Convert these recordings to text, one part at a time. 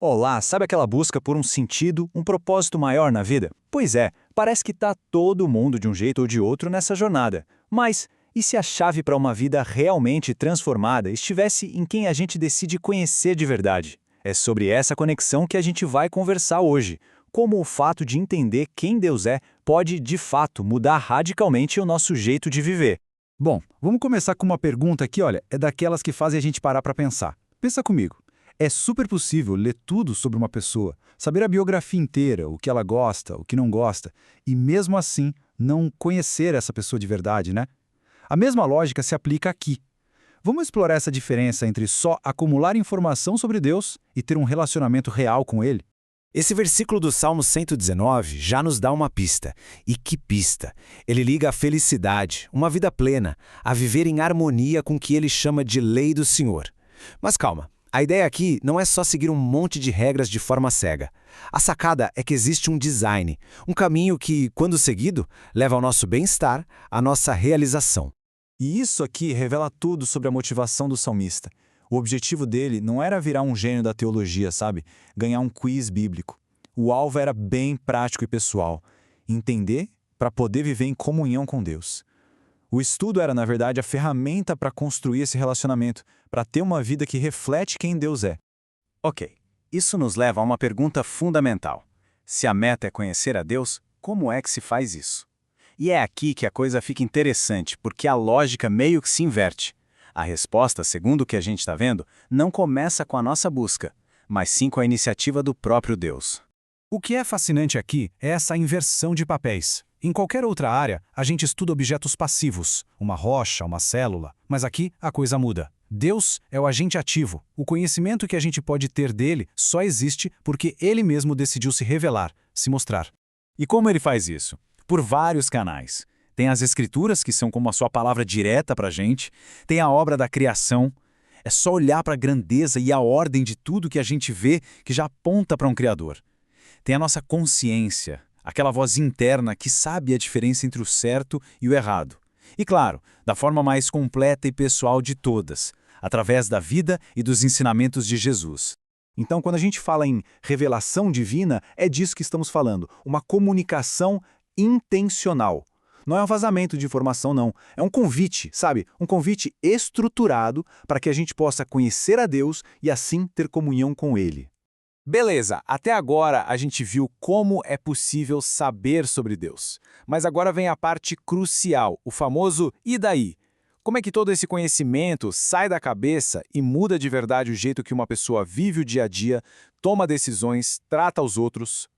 Olá, sabe aquela busca por um sentido, um propósito maior na vida? Pois é, parece que tá todo mundo de um jeito ou de outro nessa jornada. Mas e se a chave para uma vida realmente transformada estivesse em quem a gente decide conhecer de verdade? É sobre essa conexão que a gente vai conversar hoje. Como o fato de entender quem Deus é pode, de fato, mudar radicalmente o nosso jeito de viver. Bom, vamos começar com uma pergunta que, olha, é daquelas que fazem a gente parar para pensar. Pensa comigo. É super possível ler tudo sobre uma pessoa, saber a biografia inteira, o que ela gosta, o que não gosta, e mesmo assim não conhecer essa pessoa de verdade, né? A mesma lógica se aplica aqui. Vamos explorar essa diferença entre só acumular informação sobre Deus e ter um relacionamento real com Ele? Esse versículo do Salmo 119 já nos dá uma pista. E que pista! Ele liga a felicidade, uma vida plena, a viver em harmonia com o que ele chama de lei do Senhor. Mas calma, a ideia aqui não é só seguir um monte de regras de forma cega. A sacada é que existe um design, um caminho que, quando seguido, leva ao nosso bem-estar, à nossa realização. E isso aqui revela tudo sobre a motivação do salmista. O objetivo dele não era virar um gênio da teologia, sabe? Ganhar um quiz bíblico. O alvo era bem prático e pessoal. Entender para poder viver em comunhão com Deus. O estudo era, na verdade, a ferramenta para construir esse relacionamento, para ter uma vida que reflete quem Deus é. Ok, isso nos leva a uma pergunta fundamental. Se a meta é conhecer a Deus, como é que se faz isso? E é aqui que a coisa fica interessante, porque a lógica meio que se inverte. A resposta, segundo o que a gente está vendo, não começa com a nossa busca, mas sim com a iniciativa do próprio Deus. O que é fascinante aqui é essa inversão de papéis. Em qualquer outra área, a gente estuda objetos passivos, uma rocha, uma célula, mas aqui a coisa muda. Deus é o agente ativo. O conhecimento que a gente pode ter dele só existe porque ele mesmo decidiu se revelar, se mostrar. E como ele faz isso? Por vários canais. Tem as escrituras, que são como a sua palavra direta para a gente, tem a obra da criação. É só olhar para a grandeza e a ordem de tudo que a gente vê que já aponta para um Criador. Tem a nossa consciência, aquela voz interna que sabe a diferença entre o certo e o errado. E claro, da forma mais completa e pessoal de todas, através da vida e dos ensinamentos de Jesus. Então, quando a gente fala em revelação divina, é disso que estamos falando, uma comunicação intencional. Não é um vazamento de informação, não. É um convite, sabe? Um convite estruturado para que a gente possa conhecer a Deus e assim ter comunhão com Ele. Beleza, até agora a gente viu como é possível saber sobre Deus. Mas agora vem a parte crucial, o famoso "e daí?". Como é que todo esse conhecimento sai da cabeça e muda de verdade o jeito que uma pessoa vive o dia a dia, toma decisões, trata os outros?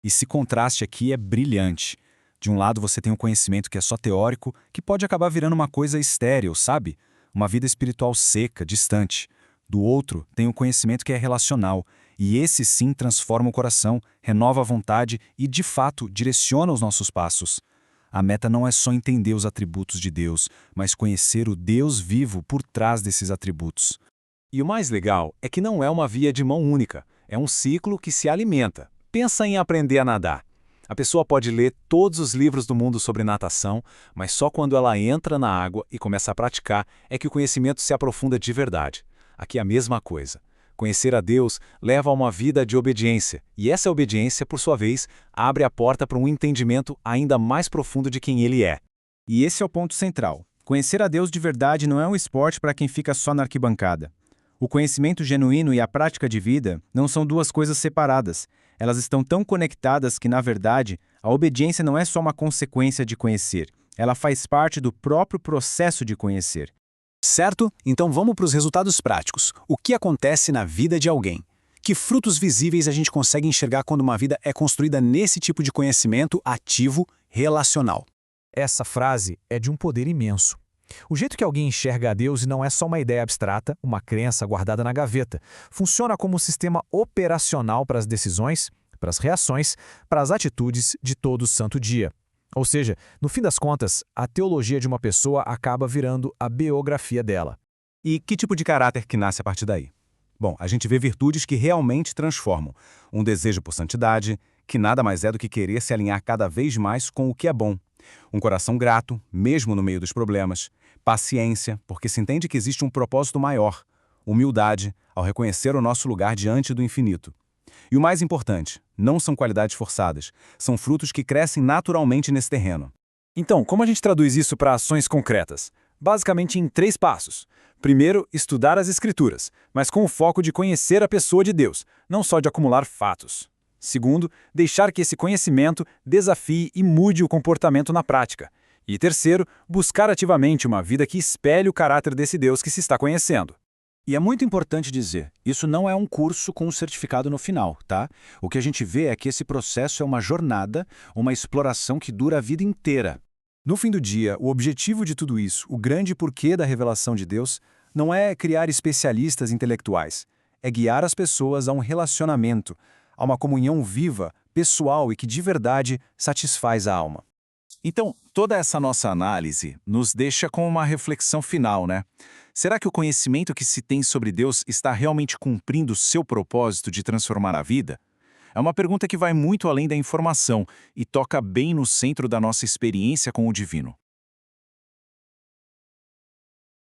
Esse contraste aqui é brilhante. De um lado você tem um conhecimento que é só teórico, que pode acabar virando uma coisa estéril, sabe? Uma vida espiritual seca, distante. Do outro, tem um conhecimento que é relacional, e esse sim transforma o coração, renova a vontade e, de fato, direciona os nossos passos. A meta não é só entender os atributos de Deus, mas conhecer o Deus vivo por trás desses atributos. E o mais legal é que não é uma via de mão única, é um ciclo que se alimenta. Pensa em aprender a nadar. A pessoa pode ler todos os livros do mundo sobre natação, mas só quando ela entra na água e começa a praticar é que o conhecimento se aprofunda de verdade. Aqui é a mesma coisa. Conhecer a Deus leva a uma vida de obediência, e essa obediência, por sua vez, abre a porta para um entendimento ainda mais profundo de quem Ele é. E esse é o ponto central. Conhecer a Deus de verdade não é um esporte para quem fica só na arquibancada. O conhecimento genuíno e a prática de vida não são duas coisas separadas. Elas estão tão conectadas que, na verdade, a obediência não é só uma consequência de conhecer. Ela faz parte do próprio processo de conhecer. Certo? Então vamos para os resultados práticos. O que acontece na vida de alguém? Que frutos visíveis a gente consegue enxergar quando uma vida é construída nesse tipo de conhecimento ativo relacional? Essa frase é de um poder imenso. O jeito que alguém enxerga a Deus não é só uma ideia abstrata, uma crença guardada na gaveta. Funciona como um sistema operacional para as decisões, para as reações, para as atitudes de todo santo dia. Ou seja, no fim das contas, a teologia de uma pessoa acaba virando a biografia dela. E que tipo de caráter que nasce a partir daí? Bom, a gente vê virtudes que realmente transformam. Um desejo por santidade, que nada mais é do que querer se alinhar cada vez mais com o que é bom. Um coração grato, mesmo no meio dos problemas. Paciência, porque se entende que existe um propósito maior. Humildade, ao reconhecer o nosso lugar diante do infinito. E o mais importante, não são qualidades forçadas, são frutos que crescem naturalmente nesse terreno. Então, como a gente traduz isso para ações concretas? Basicamente em 3 passos. Primeiro, estudar as Escrituras, mas com o foco de conhecer a pessoa de Deus, não só de acumular fatos. Segundo, deixar que esse conhecimento desafie e mude o comportamento na prática. E terceiro, buscar ativamente uma vida que espelhe o caráter desse Deus que se está conhecendo. E é muito importante dizer, isso não é um curso com um certificado no final, tá? O que a gente vê é que esse processo é uma jornada, uma exploração que dura a vida inteira. No fim do dia, o objetivo de tudo isso, o grande porquê da revelação de Deus, não é criar especialistas intelectuais, é guiar as pessoas a um relacionamento, a uma comunhão viva, pessoal e que de verdade satisfaz a alma. Então, toda essa nossa análise nos deixa com uma reflexão final, né? Será que o conhecimento que se tem sobre Deus está realmente cumprindo o seu propósito de transformar a vida? É uma pergunta que vai muito além da informação e toca bem no centro da nossa experiência com o divino.